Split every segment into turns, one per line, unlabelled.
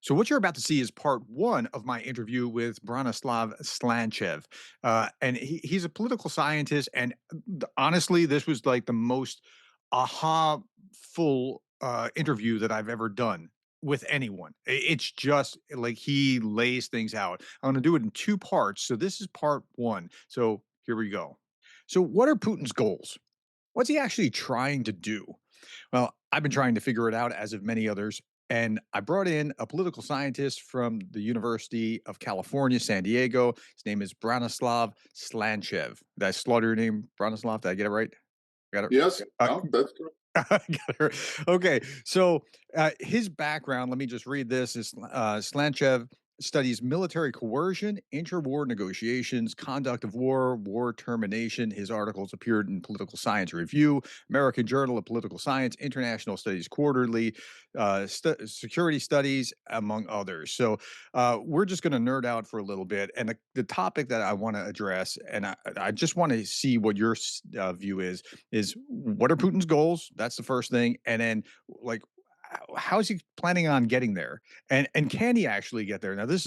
So, what you're about to see is part one of my interview with Branislav Slanchev. And he's a political scientist. And honestly, this was like the most aha full interview that I've ever done with anyone. It's just like he lays things out. I'm going to do it in two parts. So, this is part one. So, here we go. So, what are Putin's goals? What's he actually trying to do? Well, I've been trying to figure it out, as have many others. And I brought in a political scientist from the University of California, San Diego. His name is Branislav Slanchev. Did I slaughter your name, Branislav? Did I get it right? Got it.
Yes, no, that's correct.
Got her. Okay, so his background, let me just read this, is Slanchev studies military coercion, interwar negotiations, conduct of war, war termination. His articles appeared in Political Science Review, American Journal of Political Science, International Studies Quarterly, Security Studies, among others. So we're just going to nerd out for a little bit. And the topic that I want to address, and I just want to see what your view is what are Putin's goals? That's the first thing. And then like how's he planning on getting there? And can he actually get there? Now this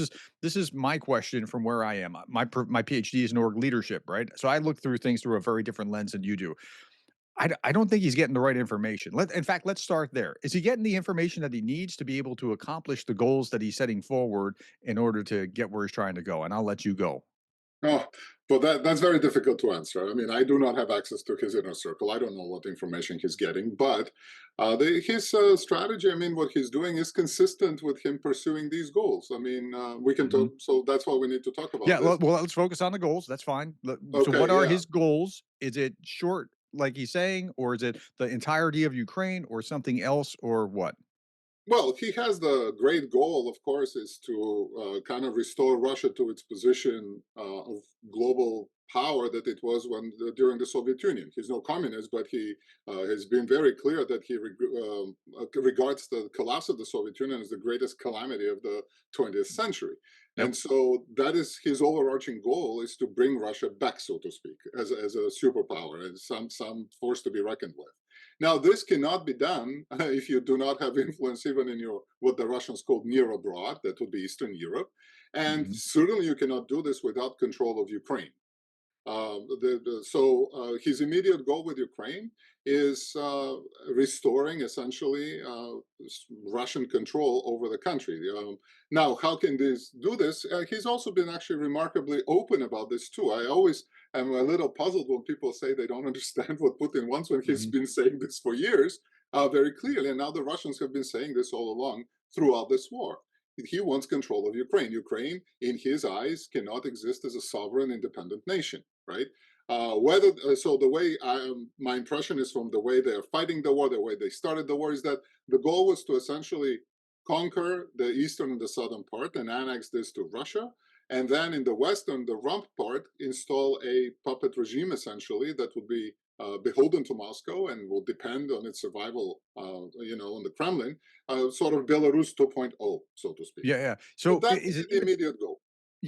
is my question from where I am. My PhD is in org leadership, right? So I look through things through a very different lens than you do. I don't think he's getting the right information. In fact, let's start there. Is he getting the information that he needs to be able to accomplish the goals that he's setting forward in order to get where he's trying to go? And I'll let you go.
Oh, but that's very difficult to answer. I mean, I do not have access to his inner circle. I don't know what information he's getting, but his strategy, I mean, what he's doing is consistent with him pursuing these goals. I mean, we can
Mhm.
talk, so that's why we need to talk about
Yeah,
this.
well, let's focus on the goals. That's fine. So,
Okay,
what are
yeah.
his goals? Is it short, like he's saying, or is it the entirety of Ukraine, or something else, or what?
Well, he has the great goal, of course, is to kind of restore Russia to its position of global power that it was during the Soviet Union. He's no communist, but he has been very clear that he regards the collapse of the Soviet Union as the greatest calamity of the 20th century.
Yep.
And so that is his overarching goal: is to bring Russia back, so to speak, as a superpower, as some force to be reckoned with. Now, this cannot be done if you do not have influence even in your what the Russians call near abroad, that would be Eastern Europe, and
Mhm.
certainly you cannot do this without control of Ukraine. So his immediate goal with Ukraine is restoring essentially Russian control over the country. Now, how can this do this? He's also been actually remarkably open about this too. I always am a little puzzled when people say they don't understand what Putin wants when he's
Mhm.
been saying this for years very clearly. And now the Russians have been saying this all along throughout this war. He wants control of Ukraine. Ukraine, in his eyes, cannot exist as a sovereign, independent nation, right? Whether so, the way my impression is from the way they are fighting the war, the way they started the war, is that the goal was to essentially conquer the eastern and the southern part and annex this to Russia, and then in the western, the rump part, install a puppet regime essentially that would be beholden to Moscow and will depend on its survival, on the Kremlin, sort of Belarus 2.0, so to speak.
Yeah, yeah.
So
So
that would
is
be
it
the
even?
immediate goal.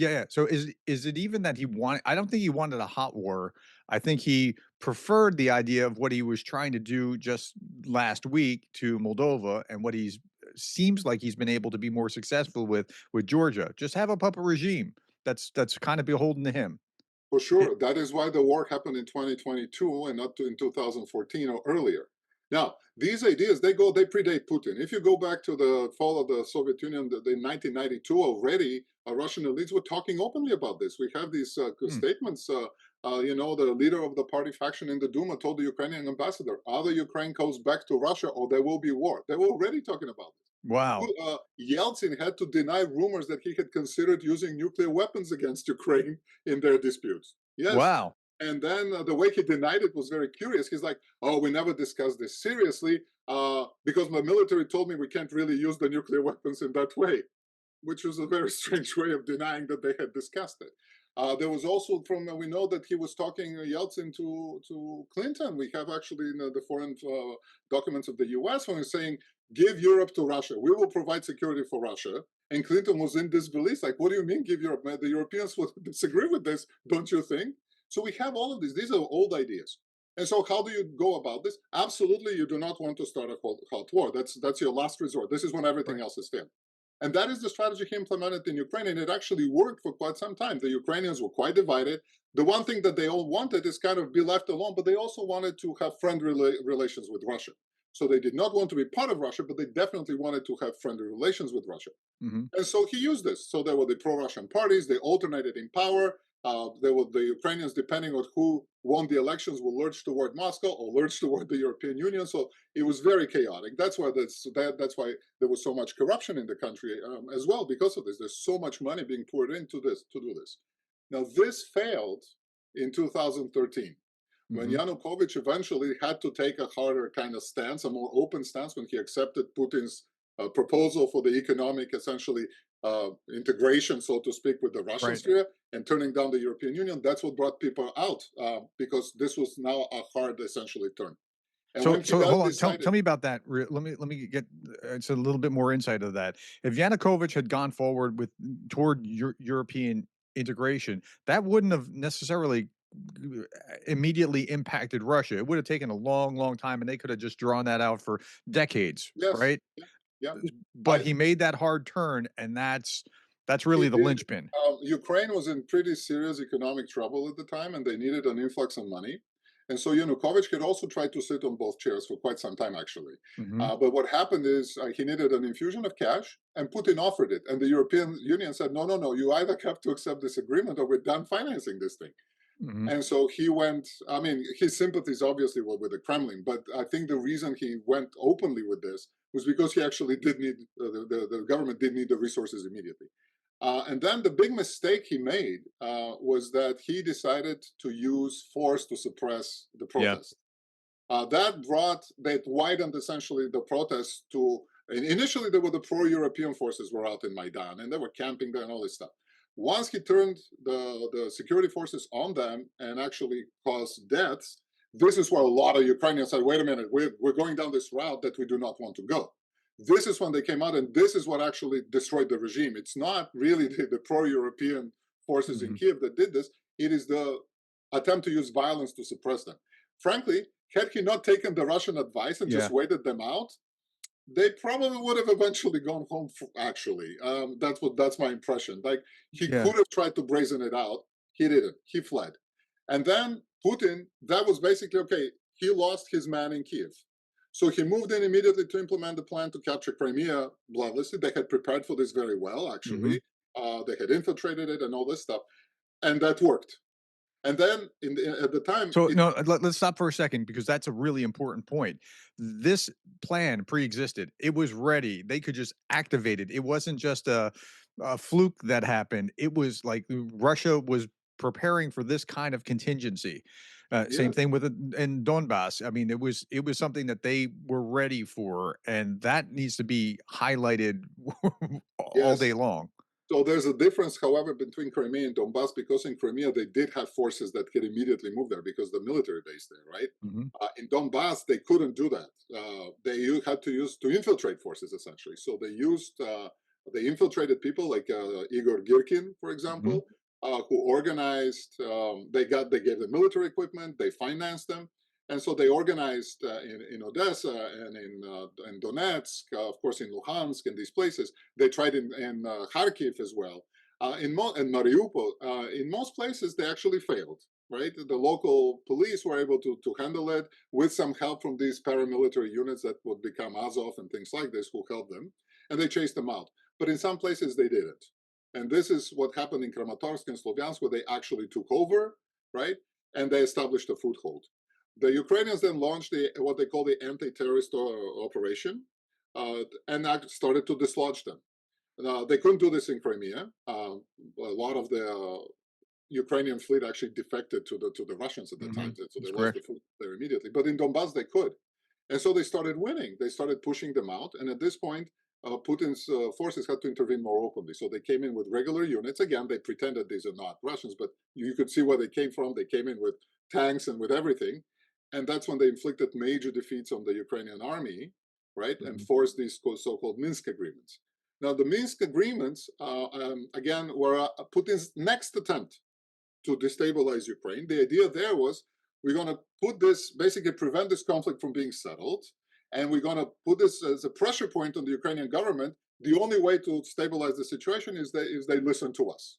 Yeah, yeah. So is it even that he wanted? I don't think he wanted a hot war. I think he preferred the idea of what he was trying to do just last week to Moldova, and what he's seems like he's been able to be more successful with Georgia. Just have a puppet regime that's kind of beholden to him.
For
It,
sure. That is why the war happened in 2022 and not in 2014 or earlier. Now, these ideas, they predate Putin. If you go back to the fall of the Soviet Union in 1992, already Russian elites were talking openly about this. We have these
hmm,
statements. The leader of the party faction in the Duma told the Ukrainian ambassador, either Ukraine goes back to Russia or there will be war. They were already talking about this.
wow,
Yeltsin had to deny rumors that he had considered using nuclear weapons against Ukraine in their disputes. Yes.
wow.
And then the way he denied it was very curious. He's like, "Oh, we never discussed this seriously because my military told me we can't really use the nuclear weapons in that way," which was a very strange way of denying that they had discussed it. There was also we know that he was talking Yeltsin to Clinton. We have actually in the foreign documents of the U.S. when he's saying, "Give Europe to Russia. We will provide security for Russia." And Clinton was in disbelief, like, "What do you mean, give Europe? The Europeans would disagree with this, don't you think?" So we have all of these. These are old ideas. And so, how do you go about this? Absolutely, you do not want to start a hot war. That's your last resort. This is when everything
Right.
else is failed. And that is the strategy he implemented in Ukraine, and it actually worked for quite some time. The Ukrainians were quite divided. The one thing that they all wanted is kind of be left alone, but they also wanted to have friendly relations with Russia. So they did not want to be part of Russia, but they definitely wanted to have friendly relations with Russia.
Hmm.
And so he used this. So there were the pro-Russian parties. They alternated in power. There were the Ukrainians, depending on who won the elections, will lurch toward Moscow or lurch toward the European Union. So it was very chaotic. That's why there was so much corruption in the country as well because of this. There's so much money being poured into this to do this. Now this failed in 2013 when
Hmm.
Yanukovych eventually had to take a harder kind of stance, a more open stance, when he accepted Putin's proposal for the economic, essentially, integration, so to speak, with the Russian
Right.
sphere and turning down the European Union. That's what brought people out because this was now a hard, essentially, turn. And
So
when he
so
does
hold on.
decided,
Tell me about that. Let me get it's a little bit more insight of that. If Yanukovych had gone forward with toward European integration, that wouldn't have necessarily immediately impacted Russia. It would have taken a long, long time, and they could have just drawn that out for decades,
yes,
right?
yeah, yeah,
But
I,
he made that hard turn, and that's
he
really the
did.
linchpin.
Ukraine was in pretty serious economic trouble at the time, and they needed an influx of money. And so Yanukovych had also tried to sit on both chairs for quite some time, actually.
Hmm.
But what happened is he needed an infusion of cash, and Putin offered it. And the European Union said, no, no, no, you either have to accept this agreement or we're done financing this thing.
Hmm.
And so he went, I mean, his sympathies obviously were with the Kremlin, but I think the reason he went openly with this was because he actually did need, the government did need the resources immediately. And then the big mistake he made was that he decided to use force to suppress the
Yeah.
protest. That widened essentially the protests to, and initially there were the pro-European forces were out in Maidan and they were camping there and all this stuff. Once he turned the security forces on them and actually caused deaths, this is where a lot of Ukrainians said, wait a minute, we're going down this route that we do not want to go. This is when they came out, and this is what actually destroyed the regime. It's not really the pro-European forces in
Hmm.
Kiev that did this. It is the attempt to use violence to suppress them. Frankly, had he not taken the Russian advice and just
Yeah.
waited them out, they probably would have eventually gone home. Actually, that's my impression. Like he
Yeah.
could have tried to brazen it out. He didn't. He fled, and then Putin. That was basically okay. He lost his man in Kiev, so he moved in immediately to implement the plan to capture Crimea bloodlessly. They had prepared for this very well,
Hmm.
actually. They had infiltrated it and all this stuff, and that worked. And then at the time,
So
it
no, let's stop for a second because that's a really important point. This plan pre-existed. It was ready. They could just activate it. It wasn't just a fluke that happened. It was like Russia was preparing for this kind of contingency. Same
yes,
thing with in Donbass. I mean, it was something that they were ready for, and that needs to be highlighted all day
yes.
long.
So there's a difference, however, between Crimea and Donbass because in Crimea they did have forces that could immediately move there because the military base there, right?
Hmm.
In Donbass they couldn't do that. Had to use to infiltrate forces essentially. So they infiltrated people like Igor Girkin, for
Hmm.
example, who organized. They gave them military equipment, they financed them, and so they organized in Odessa and in Donetsk, of course in Luhansk and these places. They tried in Kharkiv as well. In Mariupol, in most places, they actually failed. Right, the local police were able to handle it with some help from these paramilitary units that would become Azov and things like this, who helped them, and they chased them out. But in some places, they didn't. And this is what happened in Kramatorsk and Slovyansk, where they actually took over, right, and they established a foothold. The Ukrainians then launched what they call the anti-terrorist operation, and started to dislodge them. They couldn't do this in Crimea. A lot of the Ukrainian fleet actually defected to the Russians at the
Hmm.
time, so they
That's
lost the
correct.
fleet there immediately. But in Donbass, they could, and so they started winning. They started pushing them out, and at this point, Putin's forces had to intervene more openly. So they came in with regular units. Again, they pretended these are not Russians, but you could see where they came from. They came in with tanks and with everything, and that's when they inflicted major defeats on the Ukrainian army, right, and
Mhm.
forced these so-called Minsk agreements. Now, the Minsk agreements, again, were Putin's next attempt to destabilize Ukraine. The idea there was we're going to put this, basically prevent this conflict from being settled, and we're going to put this as a pressure point on the Ukrainian government The only way to stabilize the situation is they listen to us.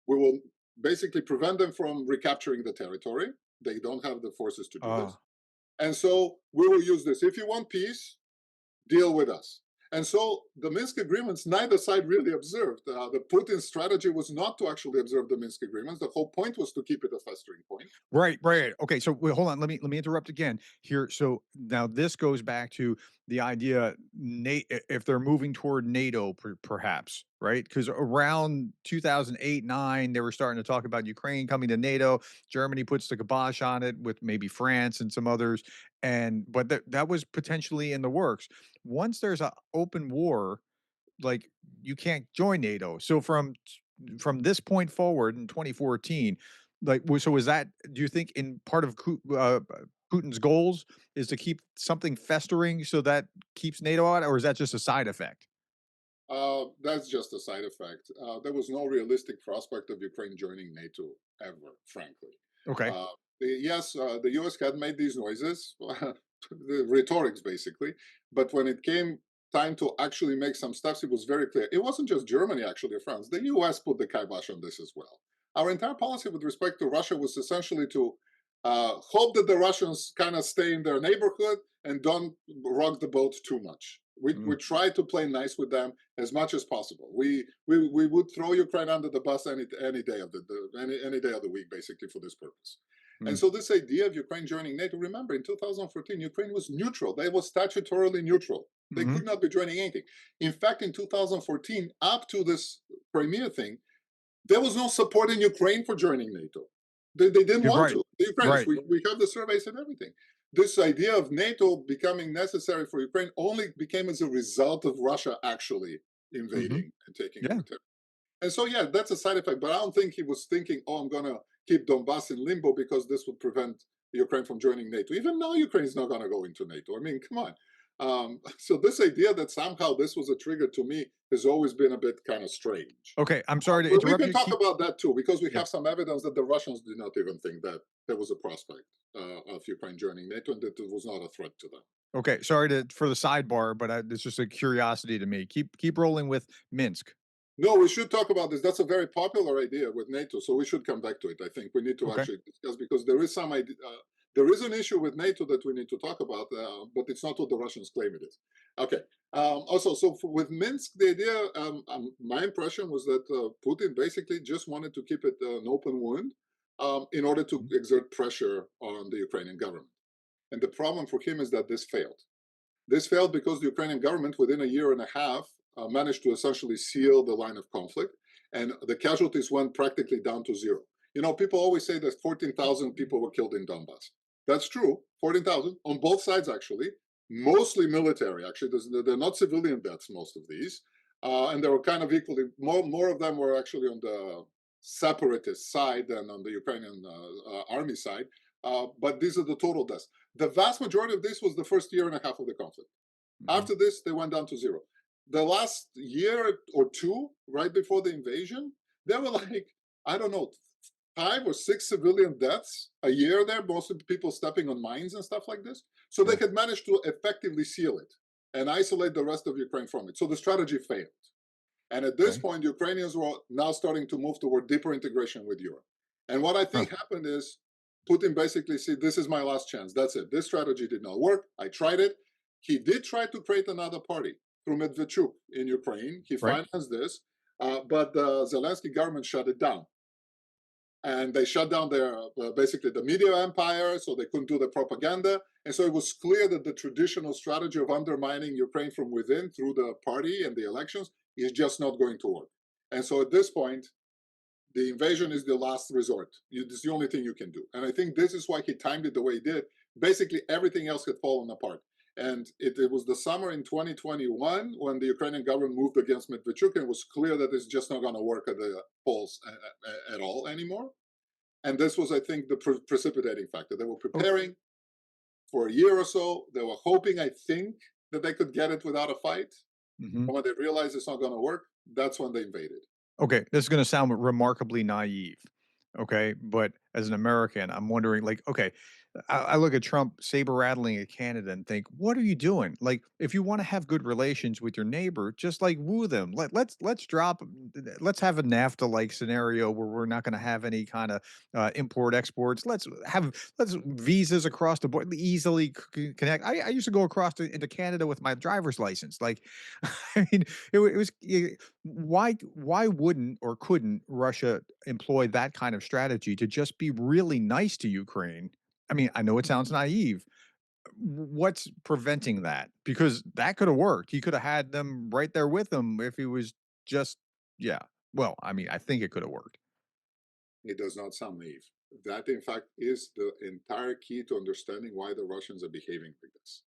We will basically prevent them from recapturing the territory. They don't have the forces to do this.
Ah.
And so we will use this. If you want peace, deal with us. And so the Minsk agreements, neither side really observed. The Putin strategy was not to actually observe the Minsk agreements. The whole point was to keep it a festering point.
Right, right. Okay, so wait, hold on. Let me interrupt again here. So now this goes back to the idea, if they're moving toward NATO, perhaps, right? Because around 2008, nine, they were starting to talk about Ukraine coming to NATO. Germany puts the kibosh on it with maybe France and some others, and but that was potentially in the works. Once there's an open war, like you can't join NATO. So from this point forward in 2014, like so is that, do you think in part of Putin's goals is to keep something festering so that keeps NATO out, or is that just a side effect?
That's just a side effect. There was no realistic prospect of Ukraine joining NATO ever, frankly.
Okay.
Uh, yes, the US had made these noises, the rhetorics basically, but when it came time to actually make some steps, it was very clear. It wasn't just Germany, actually, or France. The US put the kibosh on this as well. Our entire policy with respect to Russia was essentially to hope that the Russians kind of stay in their neighborhood and don't rock the boat too much. We
Mm,
try to play nice with them as much as possible. We would throw Ukraine under the bus any day of any day of the week, basically, for this purpose. And
mm,
so this idea of Ukraine joining NATO, remember, in 2014, Ukraine was neutral. They were statutorily neutral. They
mhm.
could not be joining anything. In fact, in 2014, up to this Crimea thing, there was no support in Ukraine for joining NATO. They didn't
You're
want
right.
to. The Ukrainians,
Right.
we have the surveys and everything. This idea of NATO becoming necessary for Ukraine only became as a result of Russia actually
Hmm.
invading and taking
Yeah.
over territory. And so, yeah, that's a side effect. But I don't think he was thinking, oh, I'm going to keep Donbass in limbo because this would prevent Ukraine from joining NATO. Even now, Ukraine is not going to go into NATO. I mean, come on. So this idea that somehow this was a trigger to me has always been a bit kind of strange.
Okay. I'm sorry to
But we
interrupt
can
you.
talk about that too, because we
Yeah.
have some evidence that the Russians did not even think that there was a prospect of Ukraine joining NATO and that it was not a threat to them.
Okay. Sorry to for the sidebar, but it's just a curiosity to me. Keep rolling with Minsk.
No, we should talk about this. That's a very popular idea with NATO, so we should come back to it. I think we need to
Okay.
actually discuss because there is some idea. There is an issue with NATO that we need to talk about, but it's not what the Russians claim it is. Okay. Also, with Minsk, the idea, my impression was that Putin basically just wanted to keep it an open wound in order to
Mhm.
exert pressure on the Ukrainian government. And the problem for him is that this failed. This failed because the Ukrainian government, within a year and a half, managed to essentially seal the line of conflict, and the casualties went practically down to zero. You know, people always say that 14,000 people were killed in Donbass. That's true, 14,000 on both sides, actually, mostly military. Actually, they're not civilian deaths, most of these, and they were kind of equally. More of them were actually on the separatist side than on the Ukrainian army side. But these are the total deaths. The vast majority of this was the first year and a half of the conflict.
Mhm.
After this, they went down to zero. The last year or two, right before the invasion, there were like, I don't know, 5 or 6 civilian deaths a year there, most of the people stepping on mines and stuff like this. So they
Yeah.
had managed to effectively seal it and isolate the rest of Ukraine from it. So the strategy failed. And at this
Okay.
point, Ukrainians were now starting to move toward deeper integration with Europe. And what I
Huh.
think happened is Putin basically said, this is my last chance. That's it. This strategy did not work. I tried it. He did try to create another party through Medvedchuk in Ukraine. He
Right.
financed this, but the Zelensky government shut it down. And they shut down their basically the media empire, so they couldn't do the propaganda. And so it was clear that the traditional strategy of undermining Ukraine from within through the party and the elections is just not going to work. And so at this point, the invasion is the last resort. It's the only thing you can do. And I think this is why he timed it the way he did. Basically, everything else had fallen apart. And it was the summer in 2021 when the Ukrainian government moved against Medvedchuk, and it was clear that it's just not going to work at the polls at all anymore. And this was, I think, the precipitating factor. They were
Oh.
preparing for a year or so. They were hoping, I think, that they could get it without a fight.
Mhm.
And when they realized it's not going to work, that's when they invaded.
Okay, this is gonna sound remarkably naive, okay? But as an American, I'm wondering, like, okay, I look at Trump saber rattling at Canada and think, "What are you doing?" Like, if you wanna have good relations with your neighbor, just, like, woo them. Let's drop let's have a NAFTA-like scenario where we're not gonna have any kinda, import exports. Let's visas across the board easily connect. I used to go across into Canada with my driver's license. Like, I mean, it was why wouldn't or couldn't Russia employ that kind of strategy to just be really nice to Ukraine? I mean, I know it sounds naive. What's preventing that? Because that could have worked. He could have had them right there with him if he was just yeah. Well, I mean, I think it could have worked.
It does not sound naive. That, in fact, is the entire key to understanding why the Russians are behaving like this.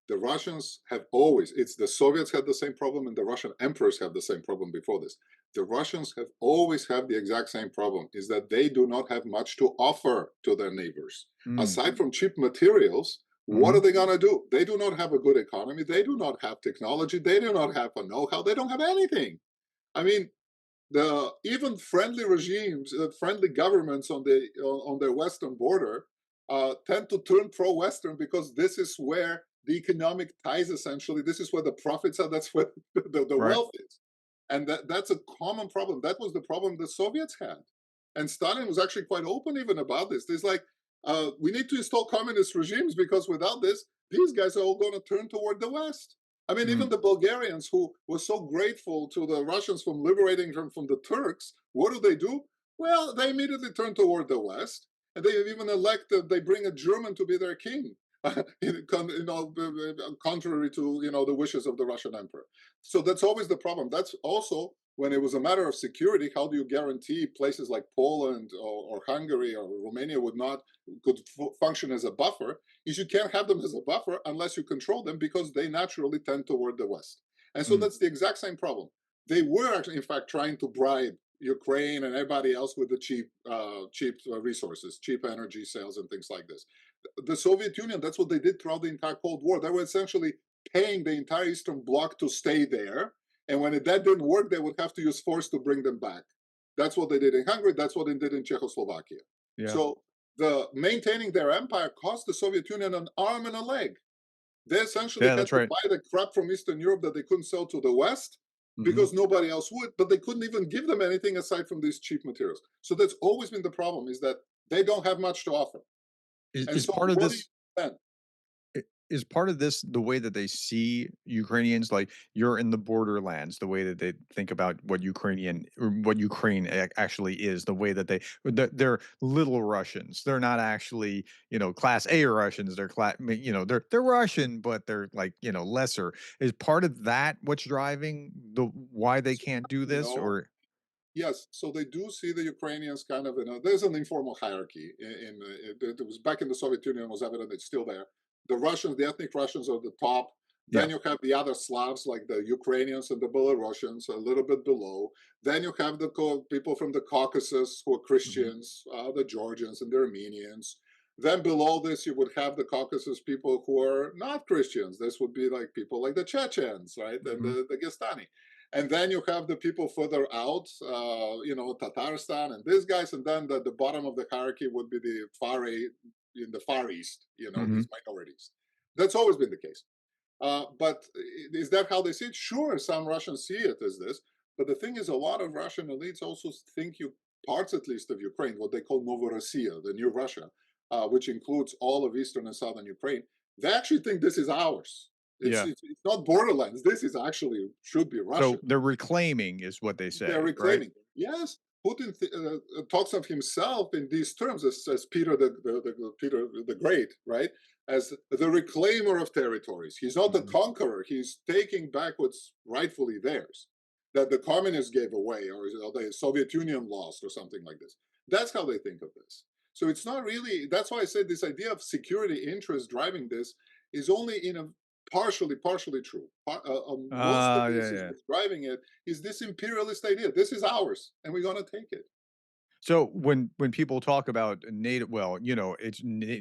The Russians have always, it's the Soviets had the same problem and the Russian emperors had the same problem before this. The Russians have always had the exact same problem, is that they do not have much to offer to their neighbors.
Mm.
Aside from cheap materials, what are
Mhm.
they going to do? They do not have a good economy. They do not have technology. They do not have a know-how. They don't have anything. I mean, the even friendly regimes, friendly governments on their western border tend to turn pro-Western because this is where the economic ties essentially. This is where the profits are. That's where the
Right.
wealth is, and that's a common problem. That was the problem the Soviets had, and Stalin was actually quite open even about this. There's like we need to install communist regimes because without this, these guys are all going to turn toward the West. I mean, even
Mm.
the Bulgarians who were so grateful to the Russians from liberating them from the Turks, what do? Well, they immediately turn toward the West, and they even they bring a German to be their king, contrary to the wishes of the Russian emperor. So that's always the problem. That's also when it was a matter of security. How do you guarantee places like Poland or Hungary or Romania could function as a buffer? Is you can't have them as a buffer unless you control them because they naturally tend toward the West. And so
Mm.
that's the exact same problem. They were actually, in fact, trying to bribe Ukraine and everybody else with the cheap resources, cheap energy sales, and things like this. The Soviet Union, that's what they did throughout the entire Cold War. They were essentially paying the entire Eastern Bloc to stay there. And when that didn't work, they would have to use force to bring them back. That's what they did in Hungary. That's what they did in Czechoslovakia.
Yeah.
So maintaining their empire cost the Soviet Union an arm and a leg. They essentially
Yeah,
had
that's
to
right.
buy the crap from Eastern Europe that they couldn't sell to the West
Mhm.
because nobody else would, but they couldn't even give them anything aside from these cheap materials. So that's always been the problem, is that they don't have much to offer. And
Is
so
part of
what do you
this
then?
is part of this the way that they see Ukrainians? Like, you're in the borderlands, the way that they think about what Ukrainian or what Ukraine actually is, the way that they're little Russians. They're not actually, class A Russians. They're Russian, but they're like, lesser. Is part of that what's driving the why they can't do this?
No.
Or
Yes, so they do see the Ukrainians kind of there's an informal hierarchy it was back in the Soviet Union, was evident, it's still there. The Russians, the ethnic Russians are the top. Then
yeah.
you have the other Slavs like the Ukrainians and the Belarusians a little bit below. Then you have the people from the Caucasus who are
Mhm.
Christians, the Georgians and the Armenians. Then below this, you would have the Caucasus people who are not Christians. This would be like people like the Chechens, right, and
Mhm.
the Gestani. And then you have the people further out, Tatarstan and these guys, and then the bottom of the hierarchy would be the in the Far East, these
Mhm.
minorities. That's always been the case. But is that how they see it? Sure, some Russians see it as this, but the thing is, a lot of Russian elites also think parts, at least, of Ukraine, what they call Novorossiya, the new Russia, which includes all of eastern and southern Ukraine. They actually think this is ours. It's,
Yeah.
it's it's not borderlands. This is actually should be
So
Russian.
they're reclaiming is what they
They're
say, right?
reclaiming. Yes, Putin talks of himself in these terms as Peter Peter the Great, right? As the reclaimer of territories. He's not the
Mhm.
conqueror. He's taking back what's rightfully theirs, that the communists gave away, or the Soviet Union lost, or something like this. That's how they think of this. So it's not really. That's why I said this idea of security interest driving this is only in a partially true. Most of
Yeah,
this is
yeah.
what's driving it is this imperialist idea. This is ours, and we're going to take it.
So when people talk about NATO, well,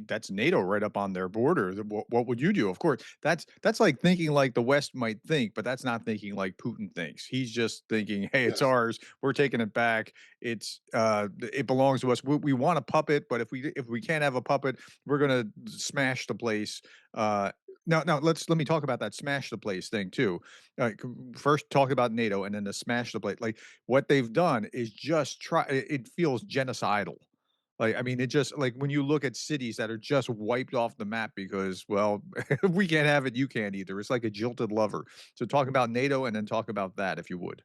that's NATO right up on their border. What would you do? Of course, that's like thinking like the West might think, but that's not thinking like Putin thinks. He's just thinking, "Hey, it's
Yes.
ours. We're taking it back. It belongs to us. We want a puppet, but if we can't have a puppet, we're gonna smash the place." Uh, now let me talk about that smash the place thing too. First, talk about NATO, and then the smash the place. Like what they've done is just it feels genocidal. Like, I mean, it just like when you look at cities that are just wiped off the map because, well, we can't have it, you can't either. It's like a jilted lover. So talk about NATO and then talk about that if you would.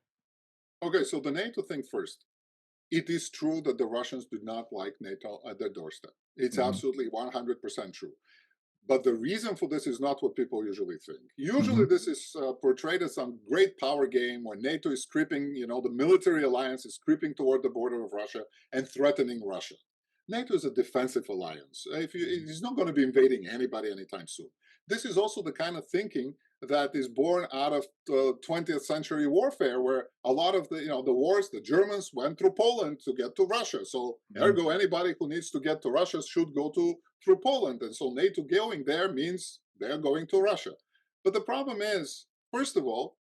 Okay, so the NATO thing first. It is true that the Russians do not like NATO at their doorstep. It's
Mhm.
absolutely 100% true. But the reason for this is not what people usually think. Usually,
Mhm.
this is portrayed as some great power game where NATO is creeping, the military alliance is creeping toward the border of Russia and threatening Russia. NATO is a defensive alliance.
Mhm.
It's not going to be invading anybody anytime soon. This is also the kind of thinking that is born out of 20th century warfare, where a lot of the wars, the Germans went through Poland to get to Russia. So
Mhm.
ergo, anybody who needs to get to Russia should go through Poland. And so NATO going there means they're going to Russia. But the problem is, first of all,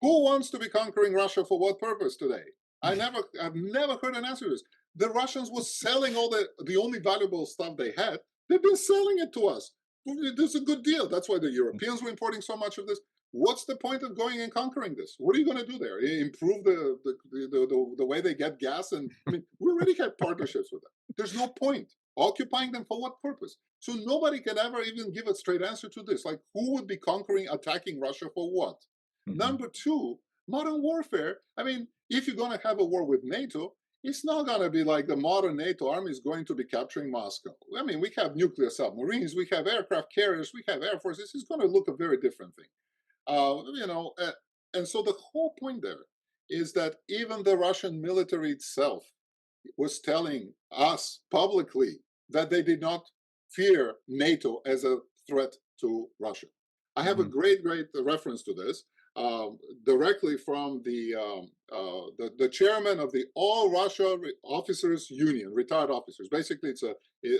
who wants to be conquering Russia for what purpose today? I've never heard an answer to this. The Russians were selling all the only valuable stuff they had. They've been selling it to us. This is a good deal. That's why the Europeans were importing so much of this. What's the point of going and conquering this? What are you going to do there? Improve the way they get gas? And I mean, we already had partnerships with them. There's no point occupying them for what purpose? So nobody can ever even give a straight answer to this. Like, who would be conquering, attacking Russia for what?
Mhm.
Number two, modern warfare. I mean, if you're going to have a war with NATO, it's not going to be like the modern NATO army is going to be capturing Moscow. I mean, we have nuclear submarines, we have aircraft carriers, we have air forces. It's going to look a very different thing. Uh, you know, uh, and so the whole point there is that even the Russian military itself was telling us publicly that they did not fear NATO as a threat to Russia. I have a
Mhm.
great reference to this directly from the chairman of the All Russia Officers Union, retired officers. Basically,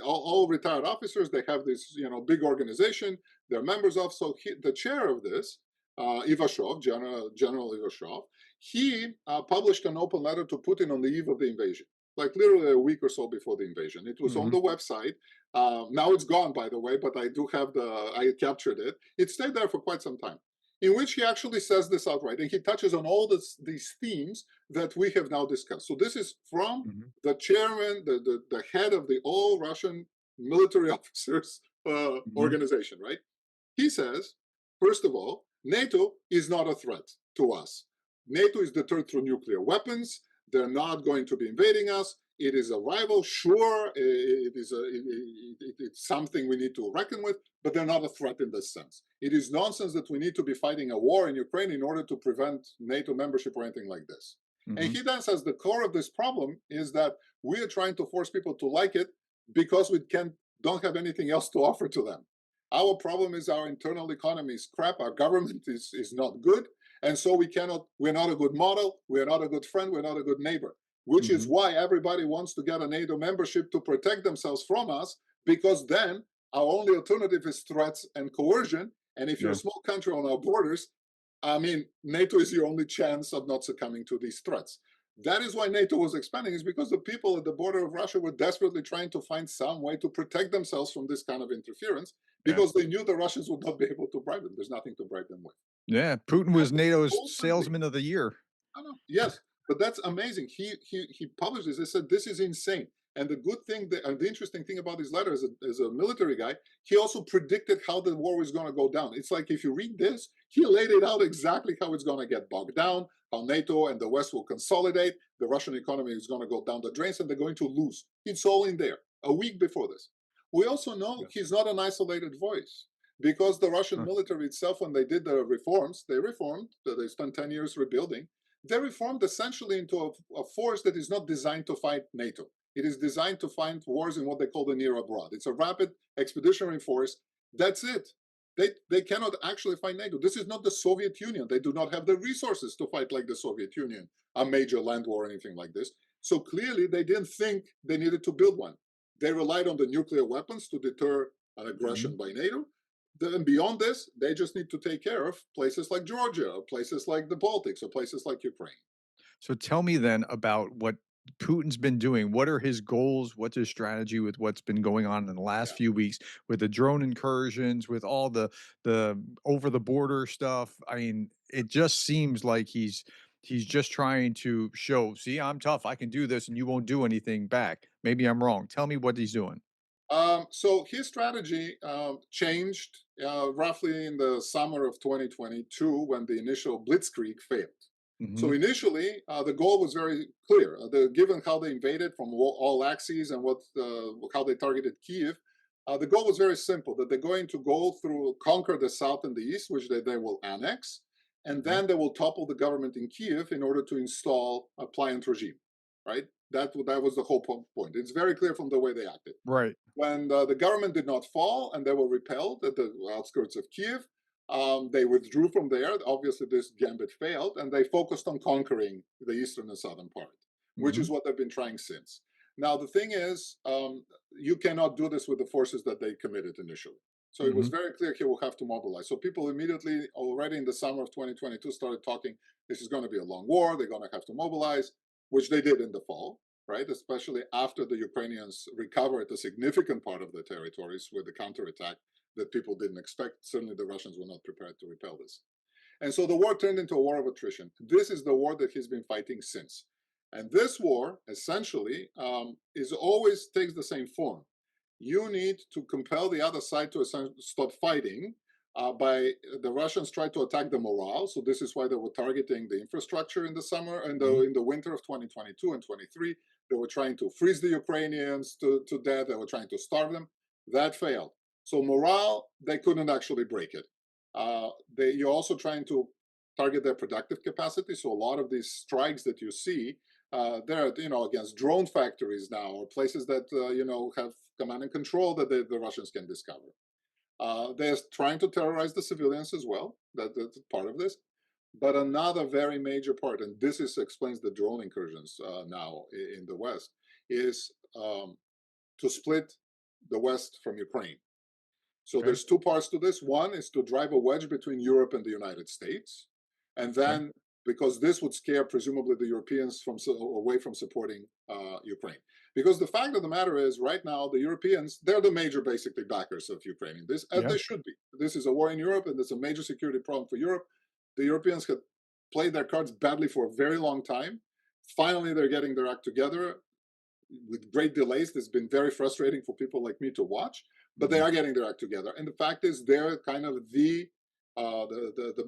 all retired officers. They have this big organization. They're members of. So the chair of this, Ivashov, General Ivashov, he published an open letter to Putin on the eve of the invasion, like literally a week or so before the invasion. It was on
Mhm.
the website. Now it's gone, by the way, but I captured it. It stayed there for quite some time, in which he actually says this outright, and he touches on all these themes that we have now discussed. So this is from
Mhm.
the chairman, the head of the All Russian Military Officers
Mhm.
organization, right? He says, first of all, NATO is not a threat to us. NATO is deterred through nuclear weapons. They're not going to be invading us. It is a rival, sure. It's something we need to reckon with, but they're not a threat in this sense. It is nonsense that we need to be fighting a war in Ukraine in order to prevent NATO membership or anything like this. And
Mhm.
he then says the core of this problem is that we are trying to force people to like it because we don't have anything else to offer to them. Our problem is our internal economy is crap. Our government is not good. And so we're not a good model. We're not a good friend. We're not a good neighbor, which is
Mhm.
why everybody wants to get a NATO membership to protect themselves from us, because then our only alternative is threats and coercion. And if you're
Yeah.
a small country on our borders, I mean, NATO is your only chance of not succumbing to these threats. That is why NATO was expanding, is because the people at the border of Russia were desperately trying to find some way to protect themselves from this kind of interference,
Yeah.
because they knew the Russians would not be able to bribe them. There's nothing to bribe them with.
Yeah. Putin was
That's
NATO's
totally,
salesman of the year.
I know. Yes, but that's amazing. He published this. He said this is insane. And the good thing, and the interesting thing about his letter as a military guy, he also predicted how the war was going to go down. It's like if you read this, he laid it out exactly how it's going to get bogged down, how NATO and the West will consolidate, the Russian economy is going to go down the drains, and they're going to lose. It's all in there. A week before this, we also know
Yeah.
he's not an isolated voice, because the Russian
Huh.
military itself, when they did the reforms, they reformed. They spent 10 years rebuilding. They reformed essentially into a force that is not designed to fight NATO. It is designed to fight wars in what they call the near abroad. It's a rapid expeditionary force. That's it. They cannot actually fight NATO. This is not the Soviet Union. They do not have the resources to fight like the Soviet Union, a major land war or anything like this. So clearly, they didn't think they needed to build one. They relied on the nuclear weapons to deter an
Mhm.
aggression by NATO. Then beyond this, they just need to take care of places like Georgia, or places like the Baltics, or places like Ukraine.
So tell me then about what Putin's been doing. What are his goals? What's his strategy with what's been going on in the last
Yeah.
few weeks with the drone incursions, with all the over the border stuff? I mean, it just seems like he's just trying to show, see, I'm tough. I can do this and you won't do anything back. Maybe I'm wrong. Tell me what he's doing.
So his strategy changed roughly in the summer of 2022 when the initial blitzkrieg failed. So
Mhm.
initially, the goal was very clear. Given how they invaded from all axes and how they targeted Kiev, the goal was very simple: that they're going to go through, conquer the south and the east, which they will annex, and
Mhm.
then they will topple the government in Kiev in order to install a pliant regime. Right? That was the whole point. It's very clear from the way they acted.
Right.
When the government did not fall and they were repelled at the outskirts of Kiev, they withdrew from there. Obviously, this gambit failed, and they focused on conquering the eastern and southern part, which is
Mhm.
what they've been trying since. Now, the thing is, you cannot do this with the forces that they committed initially. So it was
Mhm.
very clear he will have to mobilize. So people immediately, already in the summer of 2022, started talking, this is going to be a long war. They're going to have to mobilize, which they did in the fall, right? Especially after the Ukrainians recovered a significant part of the territories with the counterattack that people didn't expect. Certainly, the Russians were not prepared to repel this. And so the war turned into a war of attrition. This is the war that he's been fighting since. And this war, essentially, is always takes the same form. You need to compel the other side to stop fighting. By the Russians tried to attack the morale, so this is why they were targeting the infrastructure in the summer and
Mhm.
in the winter of 2022 and 23. They were trying to freeze the Ukrainians to death. They were trying to starve them. That failed. So morale, they couldn't actually break it. You're also trying to target their productive capacity. So a lot of these strikes that you see, they're against drone factories now, or places that have command and control that the Russians can discover. They're trying to terrorize the civilians as well. That's part of this. But another very major part, and this explains the drone incursions now in the West, is to split the West from Ukraine. So
Okay.
there's two parts to this. One is to drive a wedge between Europe and the United States, and
Okay.
then because this would scare presumably the Europeans away from supporting Ukraine. Because the fact of the matter is, right now the Europeans, they're the major basically backers of Ukraine in this, as
Yeah.
they should be. This is a war in Europe, and it's a major security problem for Europe. The Europeans had played their cards badly for a very long time. Finally, they're getting their act together with great delays. That's been very frustrating for people like me to watch, but they
Mhm.
are getting their act together. And the fact is, they're kind of the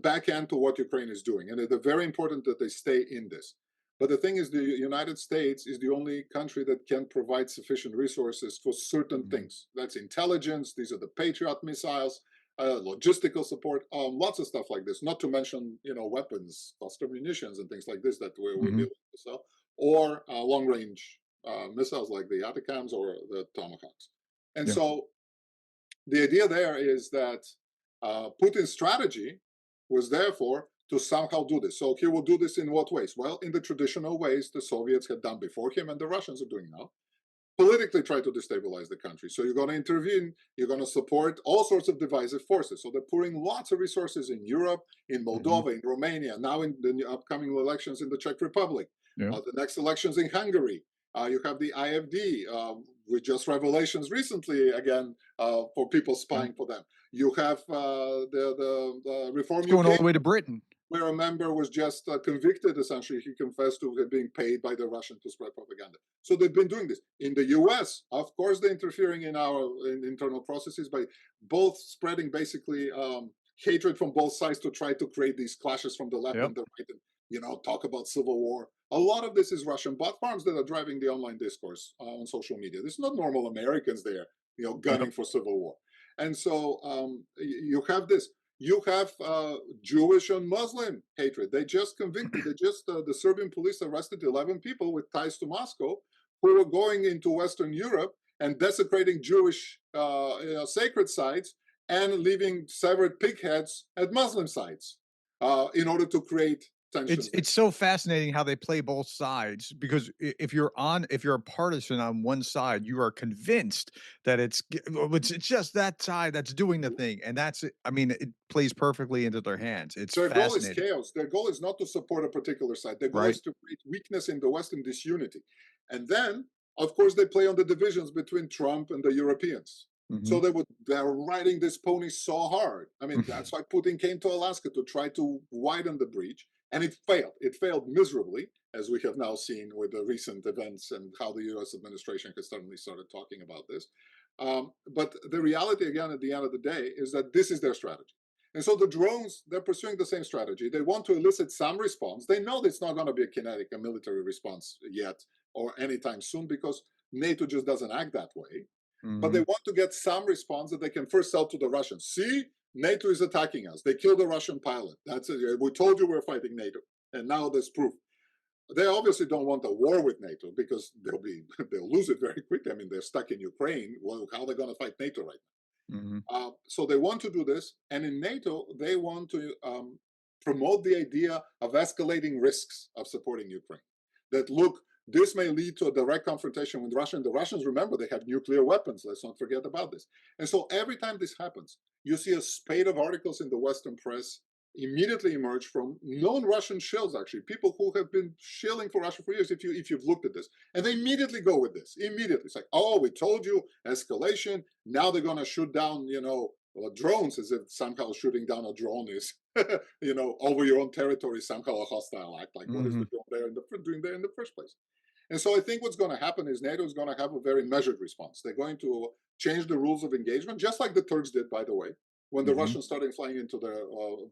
back end to what Ukraine is doing, and it's very important that they stay in this. But the thing is, the United States is the only country that can provide sufficient resources for certain
Mhm.
things. That's intelligence. These are the Patriot missiles, logistical support, lots of stuff like this. Not to mention, weapons, cluster munitions, and things like this that we're
Mhm.
able to sell, or long range missiles like the Atacams or the Tomahawks. And
Yeah.
so the idea there is that Putin's strategy was therefore to somehow do this. So he will do this in what ways? Well, in the traditional ways the Soviets had done before him and the Russians are doing now. Politically try to destabilize the country. So you're going to intervene, you're going to support all sorts of divisive forces. So they're pouring lots of resources in Europe, in
Mhm.
Moldova, in Romania, now in the upcoming elections in the Czech Republic,
Yeah.
the next elections in Hungary. You have the IFD, with just revelations recently again for people
Okay.
spying for them. You have the
It's
Reform
going all
UK,
the way to Britain.
where a member was just convicted. Essentially, he confessed to being paid by the Russian to spread propaganda. So they've been doing this in the U.S. Of course, they're interfering in our internal processes by both spreading basically hatred from both sides to try to create these clashes from the left
Yep.
and the right, and talk about civil war. A lot of this is Russian bot farms that are driving the online discourse on social media. This is not normal Americans there, gunning
Yep.
for civil war. And so you have this. You have Jewish and Muslim hatred. They just convicted. The Serbian police arrested 11 people with ties to Moscow who were going into Western Europe and desecrating Jewish sacred sites and leaving severed pig heads at Muslim sites in order to create
It's
tensions there.
it's so fascinating how they play both sides because if you're a partisan on one side, you are convinced that it's just that side that's doing the thing, and that's it. I mean, it plays perfectly into their hands. It's
Their goal is
fascinating,
chaos. Their goal is not to support a particular side. Their goal
right?
is to create weakness in the West and disunity. And then, of course, they play on the divisions between Trump and the Europeans. So
Mhm.
they're riding this pony so hard. I mean, that's why Putin came to Alaska to try to widen the breach, and it failed. It failed miserably, as we have now seen with the recent events and how the U.S. administration has suddenly started talking about this. But the reality, again, at the end of the day, is that this is their strategy. And so the drones, they're pursuing the same strategy. They want to elicit some response. They know it's not going to be a kinetic, a military response yet or anytime soon because NATO just doesn't act that way. But they
Mhm.
want to get some response that they can first sell to the Russians. See, NATO is attacking us. They killed a Russian pilot. That's it. We told you we're fighting NATO. And now there's proof. They obviously don't want a war with NATO because they'll lose it very quickly. I mean, they're stuck in Ukraine. Well, how are they going to fight NATO right
Mhm.
so they want to do this, and in NATO, they want to promote the idea of escalating risks of supporting Ukraine. That look, this may lead to a direct confrontation with Russia. And the Russians, remember, they have nuclear weapons. Let's not forget about this. And so every time this happens, you see a spate of articles in the Western press immediately emerge from known Russian shills, actually, people who have been shilling for Russia for years, if you've looked at this. And they immediately go with this. Immediately. It's like, oh, we told you, escalation. Now they're going to shoot down, drones, as if somehow shooting down a drone is, over your own territory, somehow a hostile act. Like, what is the
Mhm.
drone doing there in the first place? And so I think what's going to happen is NATO is going to have a very measured response. They're going to change the rules of engagement, just like the Turks did, by the way. When the
Mhm.
Russians started flying into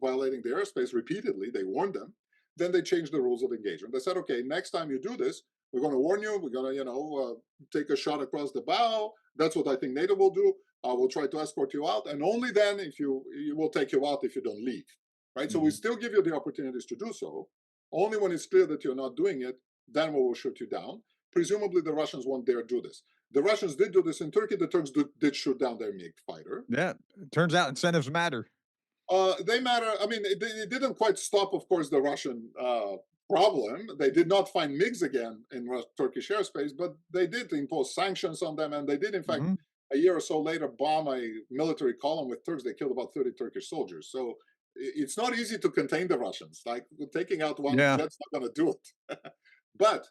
violating the airspace repeatedly, they warned them. Then they changed the rules of engagement. They said, okay, next time you do this, we're going to warn you. We're going to, take a shot across the bow. That's what I think NATO will do. We'll try to escort you out, and only then, if you will take you out if you don't leave. Right. So we
Mhm.
still give you the opportunities to do so. Only when it's clear that you're not doing it, then we will shoot you down. Presumably, the Russians won't dare do this. The Russians did do this in Turkey. The Turks did shoot down their MiG fighter.
Yeah, it turns out incentives matter.
They matter. I mean, it didn't quite stop, of course, the Russian problem. They did not find MiGs again in Turkish airspace, but they did impose sanctions on them, and they did, in fact,
Mhm.
a year or so later, bomb a military column with Turks. They killed about 30 Turkish soldiers. So it's not easy to contain the Russians. Like taking out one
Yeah.
jet's not going to do it. But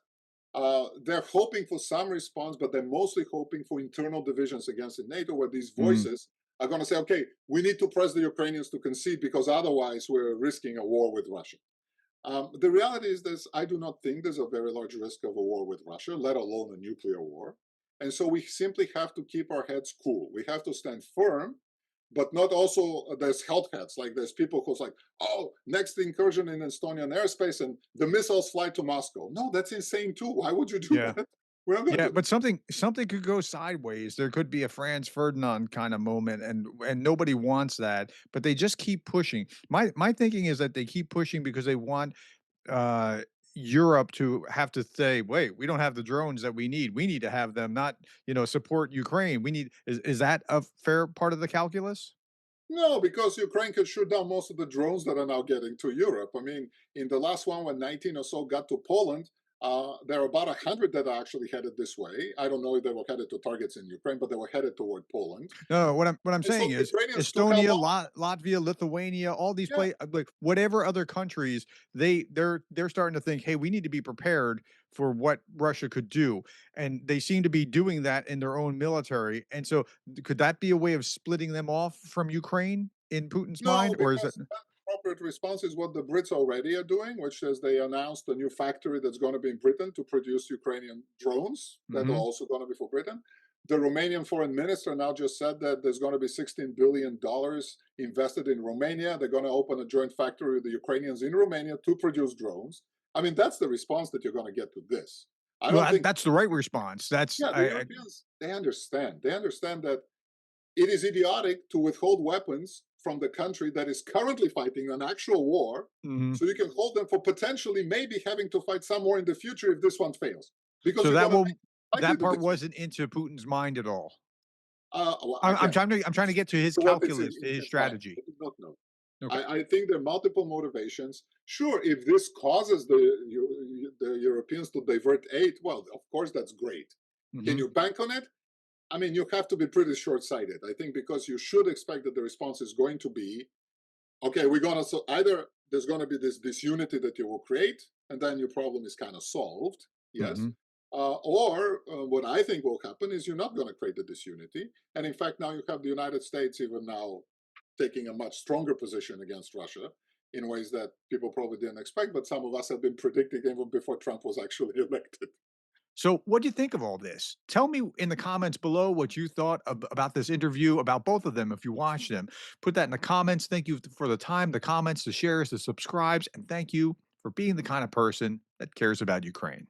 they're hoping for some response, but they're mostly hoping for internal divisions against the NATO, where these
Mhm.
voices are going to say, okay, we need to press the Ukrainians to concede because otherwise we're risking a war with Russia. The reality is this: I do not think there's a very large risk of a war with Russia, let alone a nuclear war. And so we simply have to keep our heads cool. We have to stand firm, but not also there's held heads. Like there's people who's like, oh, next incursion in Estonian airspace and the missiles fly to Moscow. No, that's insane too. Why would you do
Yeah.
that? We're not going to
Yeah,
do that.
but something could go sideways. There could be a Franz Ferdinand kind of moment, and nobody wants that, but they just keep pushing. My thinking is that they keep pushing because they want uh Europe to have to say, "Wait, we don't have the drones that we need. We need to have them, not, support Ukraine. We need." Is that a fair part of the calculus?
No, because Ukraine could shoot down most of the drones that are now getting to Europe. I mean, in the last one, when 19 or so got to Poland, there are about 100 that are actually headed this way. I don't know if they were headed to targets in Ukraine, but they were headed toward Poland.
No, what I'm
And so
saying
the
is
Ukrainians took out
Estonia,
all.
Latvia, Lithuania, all these
Yeah,
like whatever other countries, they're starting to think, "Hey, we need to be prepared for what Russia could do." And they seem to be doing that in their own military. And so could that be a way of splitting them off from Ukraine in Putin's
no,
mind, or is it?
because the appropriate response is what the Brits already are doing, which is they announced a new factory that's going to be in Britain to produce Ukrainian drones that are
Mhm.
also going to be for Britain. The Romanian foreign minister now just said that there's going to be $16 billion invested in Romania. They're going to open a joint factory with the Ukrainians in Romania to produce drones. I mean, that's the response that you're going to get to this. I
Well,
don't think,
that's the right response. That's
yeah, the
I
Europeans, they understand. They understand that it is idiotic to withhold weapons from the country that is currently fighting an actual war,
mhm.
so you can hold them for potentially maybe having to fight some more in the future if this one fails, because
So
you're going to make it likely
that
that
part
this.
wasn't into Putin's mind at all.
Well,
I'm
again,
trying to get to his
what it's
calculus, to his
in his mind.
strategy.
I do not know.
Okay.
I think there are multiple motivations. Sure, if this causes the Europeans to divert aid, well, of course, that's great. Can
Hmm.
you bank on it? I mean, you have to be pretty short sighted, I think, because you should expect that the response is going to be okay, we're going to, so either there's going to be this disunity that you will create, and then your problem is kind of solved, yes.
Hmm.
Or what I think will happen is you're not going to create the disunity. And in fact, now you have the United States even now taking a much stronger position against Russia in ways that people probably didn't expect, but some of us have been predicting even before Trump was actually elected.
So, what do you think of all this? Tell me in the comments below what you thought about this interview, about both of them, if you watched them. Put that in the comments. Thank you for the time, the comments, the shares, the subscribes, and thank you for being the kind of person that cares about Ukraine.